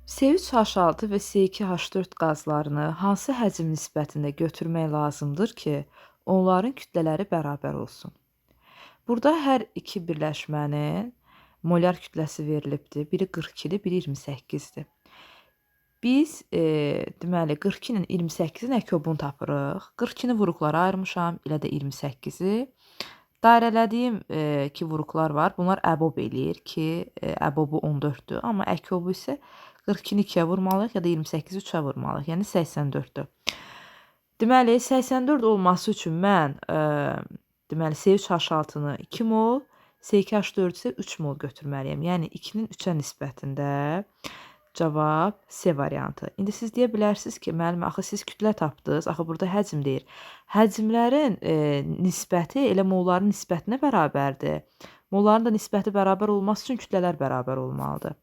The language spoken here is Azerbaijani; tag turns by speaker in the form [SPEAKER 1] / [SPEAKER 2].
[SPEAKER 1] S3H6 və S2H4 qazlarını hansı həcm nisbətində götürmək lazımdır ki, onların kütlələri bərabər olsun? Burada hər iki birləşmənin molar kütləsi verilibdir. Biri 42-dir, biri 28-dir. Biz, deməli 42 ilə 28-in əkobunu tapırıq. 42-ni vuruqlara ayırmışam, elə də 28-i. Dairələdiyim, ki vuruqlar var. Bunlar əbob eləyir ki, əbobu 14-dür, amma əkobu isə 42-ni 2-yə vurmalıyıq ya da 28-i 3-ə vurmalıyıq. Yəni 84-dür. Deməli 84 olması üçün mən, deməli S3H6-nı 2 mol, S2H4-ü isə 3 mol götürməliyəm. Yəni 2-nin 3-ə nisbətində. Cavab C variantı. İndi siz deyə bilərsiniz ki, müəllim, axı siz kütlə tapdınız, axı burada həcm deyir. Həcmlərin nisbəti elə molların nisbətinə bərabərdir. Molların da nisbəti bərabər olması üçün kütlələr bərabər olmalıdır.